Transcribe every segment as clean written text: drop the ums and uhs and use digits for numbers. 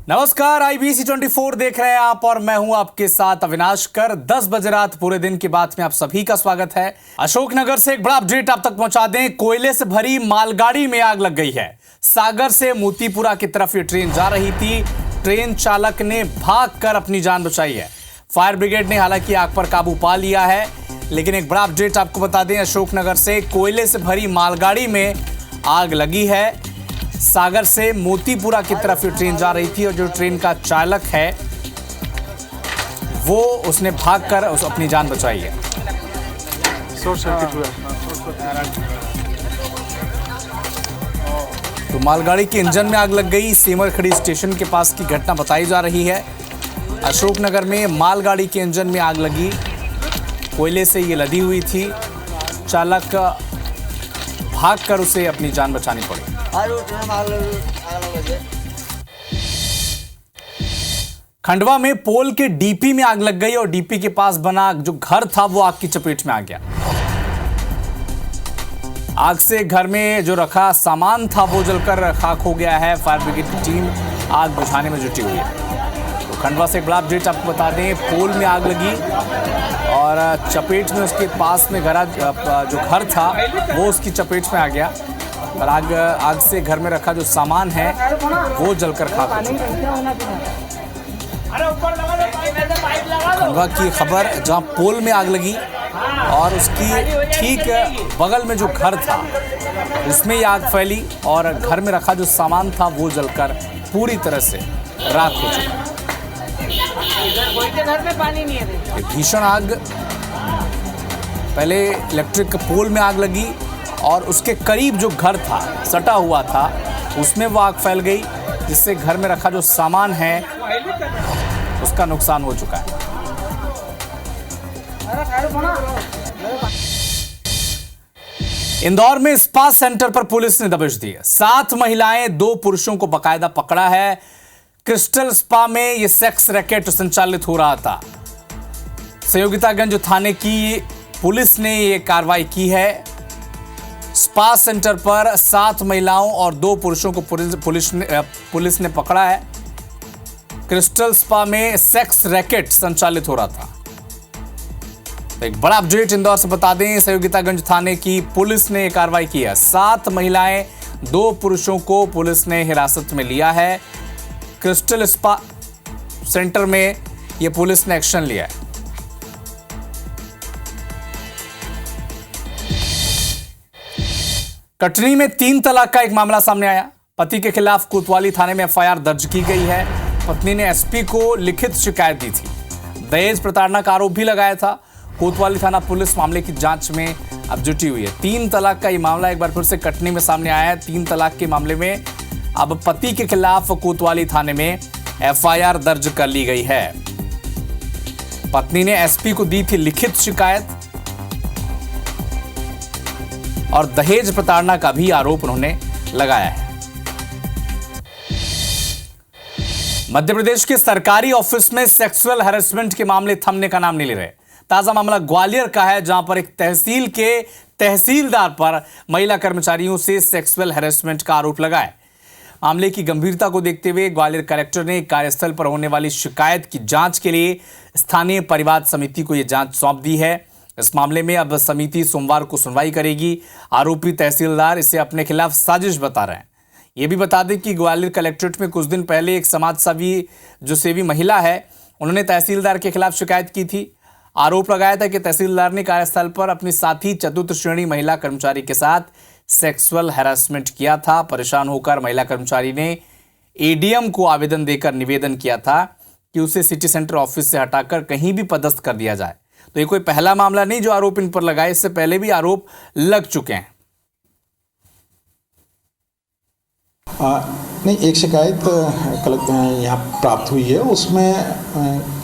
नमस्कार, IBC 24 देख रहे हैं आप और मैं हूं आपके साथ अविनाश कर। 10 बजे रात पूरे दिन की बात में आप सभी का स्वागत है। अशोकनगर से एक बड़ा अपडेट आप तक पहुंचा दें। कोयले से भरी मालगाड़ी में आग लग गई है। सागर से मोतीपुरा की तरफ ये ट्रेन जा रही थी। ट्रेन चालक ने भागकर अपनी जान बचाई है। फायर ब्रिगेड ने हालांकि आग पर काबू पा लिया है, लेकिन एक बड़ा अपडेट आपको बता दें, अशोकनगर से कोयले से भरी मालगाड़ी में आग लगी है। सागर से मोतीपुरा की तरफ ये ट्रेन जा रही थी और जो ट्रेन का चालक है वो उसने भागकर अपनी जान बचाई है। तो मालगाड़ी के इंजन में आग लग गई। सीमरखड़ी स्टेशन के पास की घटना बताई जा रही है। अशोकनगर में मालगाड़ी के इंजन में आग लगी। कोयले से ये लदी हुई थी। चालक भागकर उसे अपनी जान बचानी पड़ी। खंडवा में पोल के डीपी में आग लग गई और डीपी के पास बना जो घर था वो आग की चपेट में आ गया। आग से घर में जो रखा सामान था वो जलकर खाक हो गया है। फायर ब्रिगेड की टीम आग बुझाने में जुटी हुई है। तो खंडवा से एक बड़ा अपडेट आपको बता दें, पोल में आग लगी और चपेट में उसके पास में जो घर था वो उसकी चपेट में आ गया और आग से घर में रखा जो सामान है वो जलकर खाक हो चुका है। खंडवा की खबर, जहां पोल में आग लगी और उसकी ठीक बगल में जो घर था उसमें ये आग फैली और घर में रखा जो सामान था वो जलकर पूरी तरह से राख हो चुका है। भीषण आग, पहले इलेक्ट्रिक पोल में आग लगी और उसके करीब जो घर था, सटा हुआ था, उसमें वो आग फैल गई, जिससे घर में रखा जो सामान है उसका नुकसान हो चुका है। इंदौर में स्पा सेंटर पर पुलिस ने दबिश दी है। 7 महिलाएं 2 पुरुषों को बकायदा पकड़ा है। क्रिस्टल स्पा में यह सेक्स रैकेट संचालित हो रहा था। सहयोगितागंज थाने की पुलिस ने यह कार्रवाई की है। स्पा सेंटर पर 7 महिलाओं और 2 पुरुषों को पुलिस ने पकड़ा है। क्रिस्टल स्पा में सेक्स रैकेट संचालित हो रहा था। तो एक बड़ा अपडेट इंदौर से बता दें, सहयोगितागंज थाने की पुलिस ने कार्रवाई की है। 7 महिलाएं 2 पुरुषों को पुलिस ने हिरासत में लिया है। क्रिस्टल स्पा सेंटर में यह पुलिस ने एक्शन लिया है। कटनी में 3 तलाक का एक मामला सामने आया। पति के खिलाफ कोतवाली थाने में FIR दर्ज की गई है। पत्नी ने SP को लिखित शिकायत दी थी। दहेज प्रताड़ना का आरोप भी लगाया था। कोतवाली थाना पुलिस मामले की जांच में अब जुटी हुई है। 3 तलाक का ये मामला एक बार फिर से कटनी में सामने आया है। 3 तलाक के मामले में अब पति के खिलाफ कोतवाली थाने में FIR दर्ज कर ली गई है। पत्नी ने SP को दी थी लिखित शिकायत और दहेज प्रताड़ना का भी आरोप उन्होंने लगाया है। मध्य प्रदेश के सरकारी ऑफिस में सेक्सुअल हैरेसमेंट के मामले थमने का नाम नहीं ले रहे। ताजा मामला ग्वालियर का है, जहां पर एक तहसील के तहसीलदार पर महिला कर्मचारियों से सेक्सुअल हैरेसमेंट का आरोप लगा है। मामले की गंभीरता को देखते हुए ग्वालियर कलेक्टर ने कार्यस्थल पर होने वाली शिकायत की जांच के लिए स्थानीय परिवाद समिति को यह जांच सौंप दी है। इस मामले में अब समिति सोमवार को सुनवाई करेगी। आरोपी तहसीलदार इसे अपने खिलाफ साजिश बता रहे हैं। ये भी बता दें कि ग्वालियर कलेक्ट्रेट में कुछ दिन पहले एक सेवी महिला है, उन्होंने तहसीलदार के खिलाफ शिकायत की थी। आरोप लगाया था कि तहसीलदार ने कार्यस्थल पर अपनी साथी चतुर्थ श्रेणी महिला कर्मचारी के साथ सेक्सुअल हैरेसमेंट किया था। परेशान होकर महिला कर्मचारी ने ADM को आवेदन देकर निवेदन किया था कि उसे सिटी सेंटर ऑफिस से हटाकर कहीं भी पदस्थ कर दिया जाए। तो ये कोई पहला मामला नहीं जो आरोप इन पर लगाए, इससे पहले भी आरोप लग चुके हैं। नहीं, एक शिकायत यहाँ प्राप्त हुई है। उसमें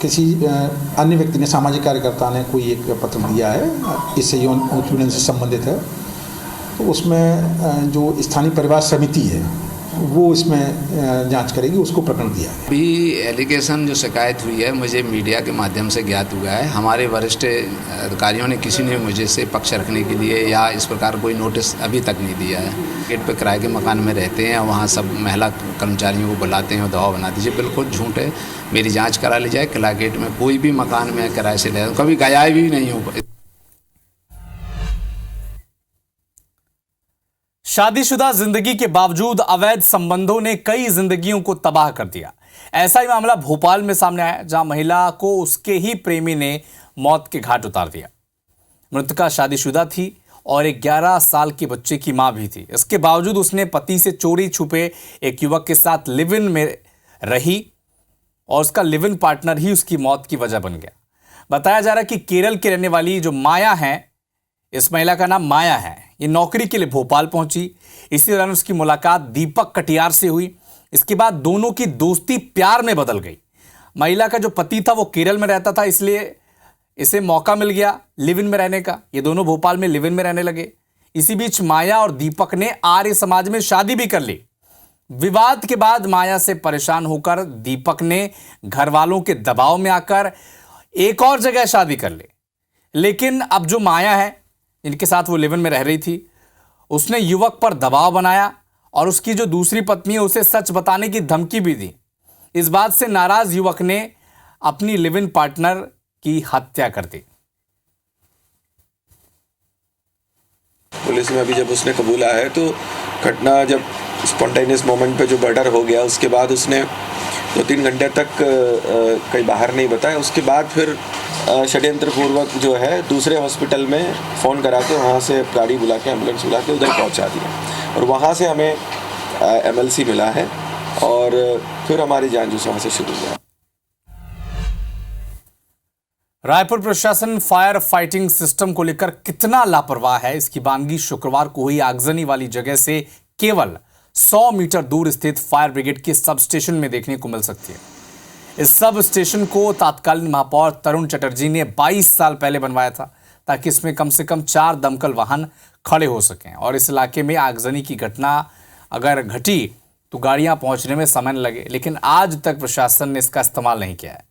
किसी अन्य व्यक्ति ने, सामाजिक कार्यकर्ता ने कोई एक पत्र दिया है, इससे यौन उत्पीड़न से संबंधित है। तो उसमें जो स्थानीय परिवार समिति है वो इसमें जांच करेगी, उसको प्रकरण दिया गया। अभी एलिगेशन जो शिकायत हुई है मुझे मीडिया के माध्यम से ज्ञात हुआ है। हमारे वरिष्ठ अधिकारियों ने किसी ने मुझे से पक्ष रखने के लिए या इस प्रकार कोई नोटिस अभी तक नहीं दिया है। गेट पे किराए के मकान में रहते हैं, वहाँ सब महिला कर्मचारियों को बुलाते हैं और दवा बना दीजिए, बिल्कुल झूठ है। मेरी जाँच करा ली जाए। किला गेट में कोई भी मकान में किराए से ले, कभी गया भी नहीं हूँ। शादीशुदा जिंदगी के बावजूद अवैध संबंधों ने कई जिंदगियों को तबाह कर दिया। ऐसा ही मामला भोपाल में सामने आया, जहां महिला को उसके ही प्रेमी ने मौत के घाट उतार दिया। मृतका शादीशुदा थी और एक 11 साल के बच्चे की मां भी थी। इसके बावजूद उसने पति से चोरी छुपे एक युवक के साथ लिव इन में रही और उसका लिव इन पार्टनर ही उसकी मौत की वजह बन गया। बताया जा रहा है कि केरल की रहने वाली जो माया है, इस महिला का नाम माया है, ये नौकरी के लिए भोपाल पहुंची। इसी दौरान उसकी मुलाकात दीपक कटियार से हुई। इसके बाद दोनों की दोस्ती प्यार में बदल गई। महिला का जो पति था वो केरल में रहता था, इसलिए इसे मौका मिल गया लिव इन में रहने का। ये दोनों भोपाल में लिव इन में रहने लगे। इसी बीच माया और दीपक ने आर्य समाज में शादी भी कर ली। विवाद के बाद माया से परेशान होकर दीपक ने घर वालों के दबाव में आकर एक और जगह शादी कर ली। लेकिन अब जो माया है, जिनके साथ वो लिव इन में रह रही थी, उसने युवक पर दबाव बनाया और उसकी जो दूसरी पत्नी है उसे सच बताने की धमकी भी दी। इस बात से नाराज युवक ने अपनी लिव इन पार्टनर की हत्या कर दी। पुलिस में अभी जब उसने कबूला है तो घटना जब स्पॉन्टेनियस मोमेंट पे जो मर्डर हो गया, उसके बाद उसने 2-3 घंटे तक कहीं बाहर नहीं बताया। उसके बाद फिर षड्यंत्र पूर्वक जो है दूसरे हॉस्पिटल में फ़ोन करा के वहाँ से गाड़ी बुला के एम्बुलेंस बुला के उधर पहुँचा दिया और वहाँ से हमें MLC मिला है और फिर हमारी जांच वहाँ से शुरू हुआ। रायपुर प्रशासन फायर फाइटिंग सिस्टम को लेकर कितना लापरवाह है, इसकी बानगी शुक्रवार को हुई आगजनी वाली जगह से केवल 100 मीटर दूर स्थित फायर ब्रिगेड के सब स्टेशन में देखने को मिल सकती है। इस सब स्टेशन को तत्कालीन महापौर तरुण चटर्जी ने 22 साल पहले बनवाया था, ताकि इसमें कम से कम 4 दमकल वाहन खड़े हो सकें और इस इलाके में आगजनी की घटना अगर घटी तो गाड़ियां पहुंचने में समय न लगे। लेकिन आज तक प्रशासन ने इसका इस्तेमाल नहीं किया है।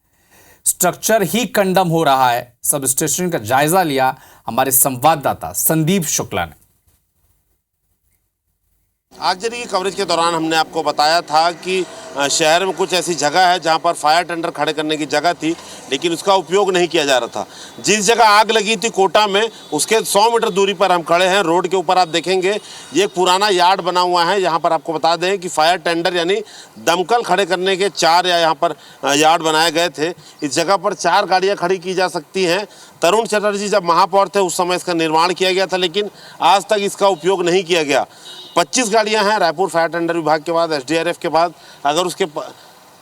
स्ट्रक्चर ही कंडम हो रहा है। सब स्टेशन का जायजा लिया हमारे संवाददाता संदीप शुक्ला ने। आगजनी की कवरेज के दौरान हमने आपको बताया था कि शहर में कुछ ऐसी जगह है जहां पर फायर टेंडर खड़े करने की जगह थी, लेकिन उसका उपयोग नहीं किया जा रहा था। जिस जगह आग लगी थी कोटा में, उसके 100 मीटर दूरी पर हम खड़े हैं। रोड के ऊपर आप देखेंगे ये एक पुराना यार्ड बना हुआ है। यहाँ पर आपको बता दें कि फायर टेंडर यानी दमकल खड़े करने के 4 यहाँ पर यार्ड बनाए गए थे। इस जगह पर 4 गाड़ियाँ खड़ी की जा सकती हैं। तरुण चटर्जी जब महापौर थे उस समय इसका निर्माण किया गया था, लेकिन आज तक इसका उपयोग नहीं किया गया। 25 गाड़ियां हैं रायपुर फायर टेंडर विभाग के बाद, SDRF के बाद। अगर उसके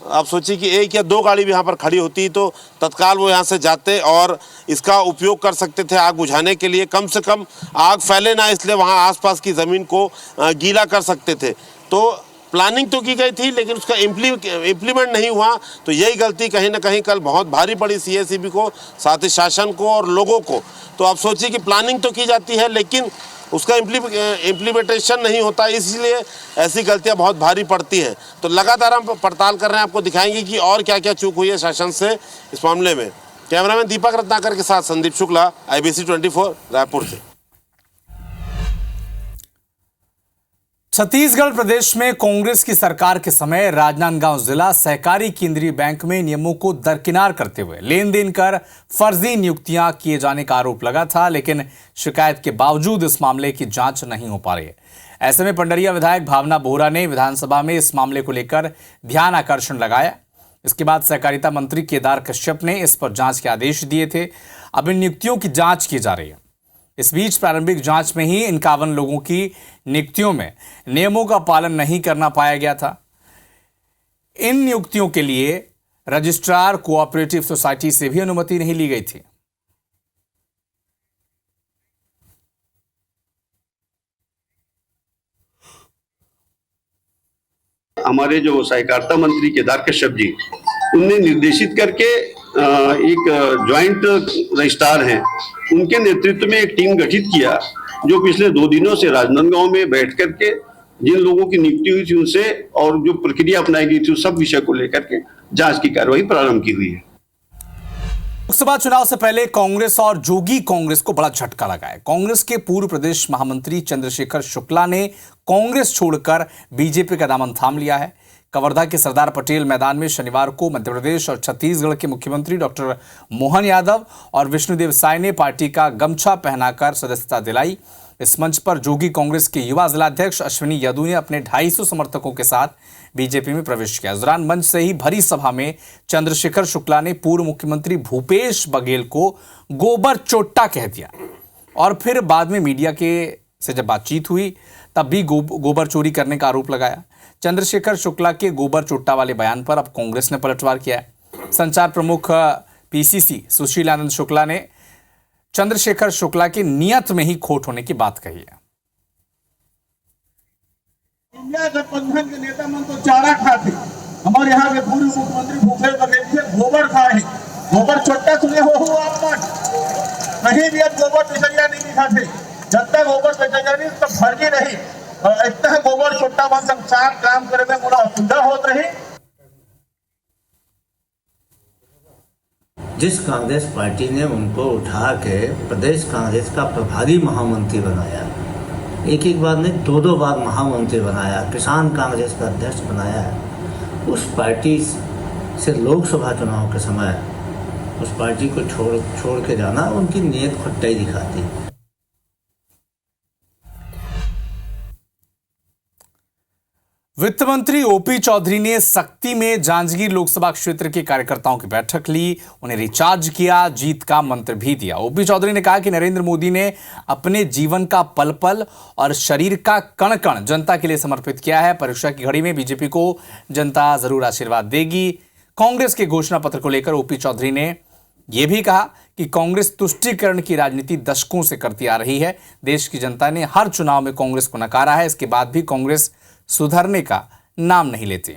आप सोचिए कि 1 या 2 गाड़ी भी यहाँ पर खड़ी होती तो तत्काल वो यहाँ से जाते और इसका उपयोग कर सकते थे आग बुझाने के लिए। कम से कम आग फैले ना, इसलिए वहाँ आसपास की ज़मीन को गीला कर सकते थे। तो प्लानिंग तो की गई थी, लेकिन उसका इम्प्लीमेंट नहीं हुआ। तो यही गलती कहीं ना कहीं कल बहुत भारी पड़ी CACB को, साथ ही शासन को और लोगों को। तो आप सोचिए कि प्लानिंग तो की जाती है, लेकिन उसका इम्प्लीमेंटेशन नहीं होता, इसलिए ऐसी गलतियां बहुत भारी पड़ती हैं। तो लगातार हम पड़ताल कर रहे हैं, आपको दिखाएंगे कि और क्या क्या चूक हुई है शासन से इस मामले में। कैमरामैन दीपक रत्नाकर के साथ संदीप शुक्ला, IBC 24 रायपुर से। छत्तीसगढ़ प्रदेश में कांग्रेस की सरकार के समय राजनांदगांव जिला सहकारी केंद्रीय बैंक में नियमों को दरकिनार करते हुए लेन देन कर फर्जी नियुक्तियां किए जाने का आरोप लगा था, लेकिन शिकायत के बावजूद इस मामले की जांच नहीं हो पा रही है। ऐसे में पंडरिया विधायक भावना बोहरा ने विधानसभा में इस मामले को लेकर ध्यान आकर्षण लगाया। इसके बाद सहकारिता मंत्री केदार कश्यप ने इस पर जांच के आदेश दिए थे। अब इन नियुक्तियों की जांच की जा रही है। इस बीच प्रारंभिक जांच में ही 51 लोगों की नियुक्तियों में नियमों का पालन नहीं करना पाया गया था। इन नियुक्तियों के लिए रजिस्ट्रार कोऑपरेटिव सोसाइटी से भी अनुमति नहीं ली गई थी। हमारे जो सहकारिता मंत्री केदार कश्यप जी, उनने निर्देशित करके एक ज्वाइंट रजिस्ट्रार हैं, उनके नेतृत्व में एक टीम गठित किया, जो पिछले 2 दिनों से राजनांदगांव में बैठ करके जिन लोगों की नियुक्ति हुई थी उनसे और जो प्रक्रिया अपनाई गई थी उस सब विषय को लेकर के जांच की कार्रवाई प्रारंभ की हुई है। लोकसभा चुनाव से पहले कांग्रेस और जोगी कांग्रेस को बड़ा झटका लगा है। कांग्रेस के पूर्व प्रदेश महामंत्री चंद्रशेखर शुक्ला ने कांग्रेस छोड़कर बीजेपी का दामन थाम लिया है। कवर्धा के सरदार पटेल मैदान में शनिवार को मध्य प्रदेश और छत्तीसगढ़ के मुख्यमंत्री डॉक्टर मोहन यादव और विष्णुदेव साय ने पार्टी का गमछा पहनाकर सदस्यता दिलाई। इस मंच पर जोगी कांग्रेस के युवा जिलाध्यक्ष अश्विनी यदू ने अपने 250 समर्थकों के साथ बीजेपी में प्रवेश किया। इस दौरान मंच से ही भरी सभा में चंद्रशेखर शुक्ला ने पूर्व मुख्यमंत्री भूपेश बघेल को गोबर चोट्टा कह दिया और फिर बाद में मीडिया के से जब बातचीत हुई तब भी गोबर चोरी करने का आरोप लगाया। चंद्रशेखर शुक्ला के गोबर चोट्टा वाले बयान पर अब कांग्रेस ने पलटवार किया है। संचार प्रमुख पीसीसी सुशील आनंद शुक्ला ने चंद्रशेखर शुक्ला की नियत में ही खोट होने की बात कही है। इंडिया गठबंधन के नेता मन तो चारा खाते, हमारे यहाँ के पूर्व मुख्यमंत्री भूपेश बघेल से गोबर खाए, गोबर चोट्टा सुने हो आप मत, कहीं भी अब गोबर पिचरिया नहीं दिखाते। जब तक गोबर पिचरिया नहीं तब फर्जी रही, इतना गोबर चोट्टा बन संसार काम करे में पूरा असुविधा होत रही। जिस कांग्रेस पार्टी ने उनको उठा के प्रदेश कांग्रेस का प्रभारी महामंत्री बनाया, एक बार नहीं 2 बार महामंत्री बनाया, किसान कांग्रेस का अध्यक्ष बनाया, उस पार्टी से लोकसभा चुनाव के समय उस पार्टी को छोड़ के जाना उनकी नीयत खट्टाई दिखाती। वित्त मंत्री ओपी चौधरी ने सक्ती में जांजगीर लोकसभा क्षेत्र के कार्यकर्ताओं की बैठक ली, उन्हें रिचार्ज किया, जीत का मंत्र भी दिया। ओपी चौधरी ने कहा कि नरेंद्र मोदी ने अपने जीवन का पल पल और शरीर का कण कण जनता के लिए समर्पित किया है। परीक्षा की घड़ी में बीजेपी को जनता जरूर आशीर्वाद देगी। कांग्रेस के घोषणा पत्र को लेकर ओपी चौधरी ने यह भी कहा कि कांग्रेस तुष्टीकरण की राजनीति दशकों से करती आ रही है। देश की जनता ने हर चुनाव में कांग्रेस को नकारा है, इसके बाद भी कांग्रेस सुधरने का नाम नहीं लेती।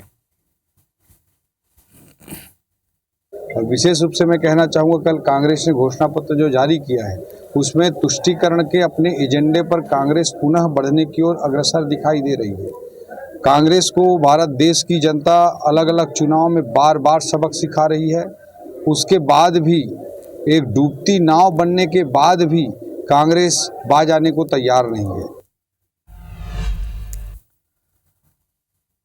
और विशेष रूप से मैं कहना चाहूँगा, कल कांग्रेस ने घोषणा पत्र जो जारी किया है उसमें तुष्टीकरण के अपने एजेंडे पर कांग्रेस पुनः बढ़ने की ओर अग्रसर दिखाई दे रही है। कांग्रेस को भारत देश की जनता अलग अलग चुनाव में बार बार सबक सिखा रही है। उसके बाद भी एक डूबती नाव बनने के बाद भी कांग्रेस बाज आने को तैयार नहीं है।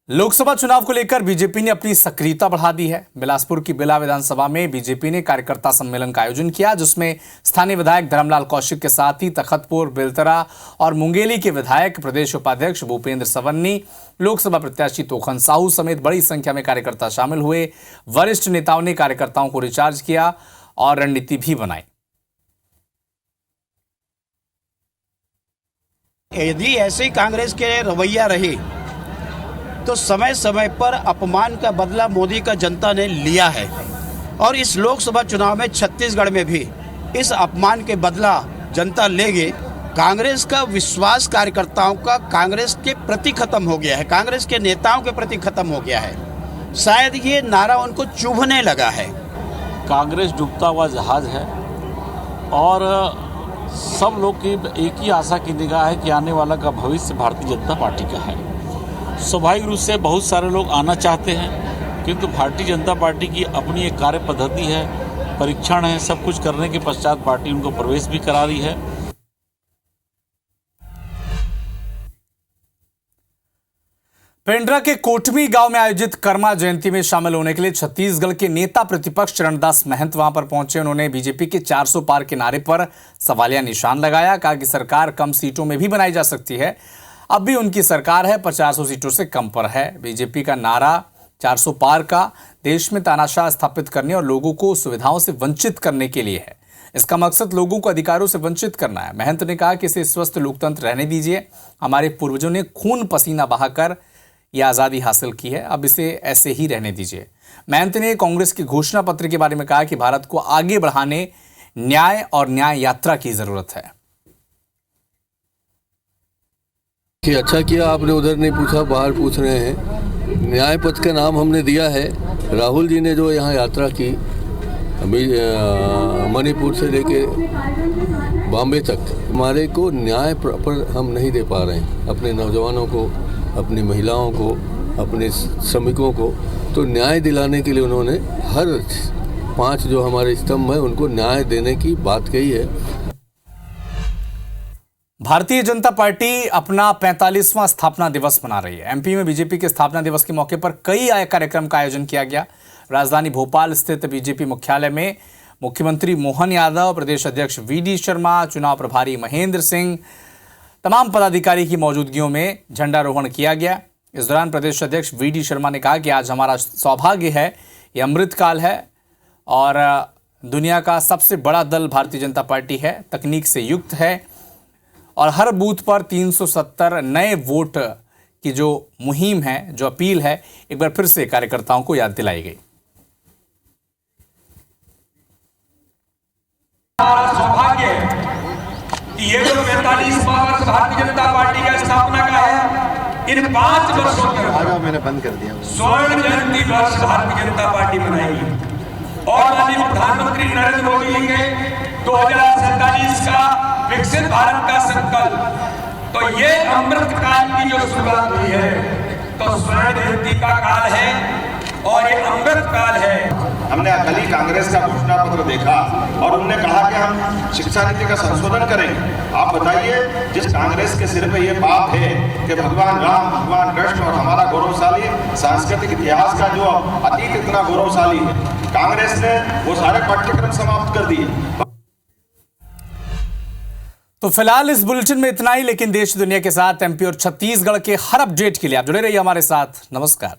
लोकसभा चुनाव को लेकर बीजेपी ने अपनी सक्रियता बढ़ा दी है। बिलासपुर की बिला विधानसभा में बीजेपी ने कार्यकर्ता सम्मेलन का आयोजन किया, जिसमें स्थानीय विधायक धर्मलाल कौशिक के साथ ही तखतपुर, बेलतरा और मुंगेली के विधायक, प्रदेश उपाध्यक्ष भूपेंद्र सवन्नी, लोकसभा प्रत्याशी तोखन साहू समेत बड़ी संख्या में कार्यकर्ता शामिल हुए। वरिष्ठ नेताओं ने कार्यकर्ताओं को रिचार्ज किया और रणनीति भी बनाई। यदि ऐसे कांग्रेस के रवैया रही तो समय समय पर अपमान का बदला मोदी का जनता ने लिया है और इस लोकसभा चुनाव में छत्तीसगढ़ में भी इस अपमान के बदला जनता लेगी। कांग्रेस का विश्वास कार्यकर्ताओं का कांग्रेस के प्रति खत्म हो गया है, कांग्रेस के नेताओं के प्रति खत्म हो गया है। शायद ये नारा उनको चुभने लगा है। कांग्रेस डूबता हुआ जहाज है और सब लोग की एक ही आशा की निगाह है कि आने वाला का भविष्य भारतीय जनता पार्टी का है। स्वाभाविक रूप से बहुत सारे लोग आना चाहते हैं, किंतु भारतीय जनता पार्टी की अपनी एक कार्य पद्धति है, परीक्षण है। सब कुछ करने के पश्चात पार्टी उनको प्रवेश भी करा रही है। पेंड्रा के कोटमी गांव में आयोजित कर्मा जयंती में शामिल होने के लिए छत्तीसगढ़ के नेता प्रतिपक्ष चरणदास महंत वहां पर पहुंचे। उन्होंने बीजेपी के 400 पार के नारे पर सवालिया निशान लगाया, कहा कि सरकार कम सीटों में भी बनाई जा सकती है। अब भी उनकी सरकार है पर 400 सीटों से कम पर है। बीजेपी का नारा 400 पार का देश में तानाशाह स्थापित करने और लोगों को सुविधाओं से वंचित करने के लिए है। इसका मकसद लोगों को अधिकारों से वंचित करना है। महंत ने कहा कि इसे स्वस्थ लोकतंत्र रहने दीजिए। हमारे पूर्वजों ने खून पसीना बहाकर यह आज़ादी हासिल की है, अब इसे ऐसे ही रहने दीजिए। महंत ने कांग्रेस के घोषणा पत्र के बारे में कहा कि भारत को आगे बढ़ाने न्याय और न्याय यात्रा की जरूरत है। कि अच्छा किया आपने उधर नहीं पूछा, बाहर पूछ रहे हैं। न्याय पथ का नाम हमने दिया है। राहुल जी ने जो यहाँ यात्रा की मणिपुर से लेके बॉम्बे तक, हमारे को न्याय प्रॉपर हम नहीं दे पा रहे हैं। अपने नौजवानों को अपनी महिलाओं को, अपने श्रमिकों को, तो न्याय दिलाने के लिए उन्होंने हर 5 जो हमारे स्तंभ हैं उनको न्याय देने की बात कही है। भारतीय जनता पार्टी अपना 45वां स्थापना दिवस मना रही है। एमपी में बीजेपी के स्थापना दिवस के मौके पर कई कार्यक्रम का आयोजन किया गया। राजधानी भोपाल स्थित बीजेपी मुख्यालय में मुख्यमंत्री मोहन यादव, प्रदेश अध्यक्ष वीडी शर्मा, चुनाव प्रभारी महेंद्र सिंह, तमाम पदाधिकारी की मौजूदगियों में झंडारोहण किया गया। इस दौरान प्रदेश अध्यक्ष वीडी शर्मा ने कहा कि आज हमारा सौभाग्य है, ये अमृतकाल है और दुनिया का सबसे बड़ा दल भारतीय जनता पार्टी है, तकनीक से युक्त है और हर बूथ पर 370 नए वोट की जो मुहिम है, जो अपील है, एक बार फिर से कार्यकर्ताओं को याद दिलाई गई। हमारा सौभाग्य है कि ये जो 45वां वर्ष भारतीय जनता पार्टी का स्थापना का है, इन 5 वर्षों के मैंने बंद कर दिया स्वर्ण जयंती वर्ष भारतीय जनता पार्टी मनाएगी और माननीय प्रधानमंत्री नरेंद्र मोदी के 2047 का विकसित भारत का संकल्प, तो ये अमृत काल की जो शुरुआत हुई है, तो स्वर्ण जयंती का काल है और ये अमृत काल है। हमने कल ही कांग्रेस का घोषणा पत्र देखा और उन्होंने कहा कि हम शिक्षा नीति का संशोधन करेंगे। आप बताइए, जिस कांग्रेस के सिर पे ये पाप है कि भगवान राम, भगवान कृष्ण और हमारा गौरवशाली सांस्कृतिक इतिहास का जो अतीत इतना गौरवशाली है, कांग्रेस ने वो सारे पाठ्यक्रम समाप्त कर दिए। तो फिलहाल इस बुलेटिन में इतना ही, लेकिन देश दुनिया के साथ एमपी और छत्तीसगढ़ के हर अपडेट के लिए आप जुड़े रहिए हमारे साथ। नमस्कार।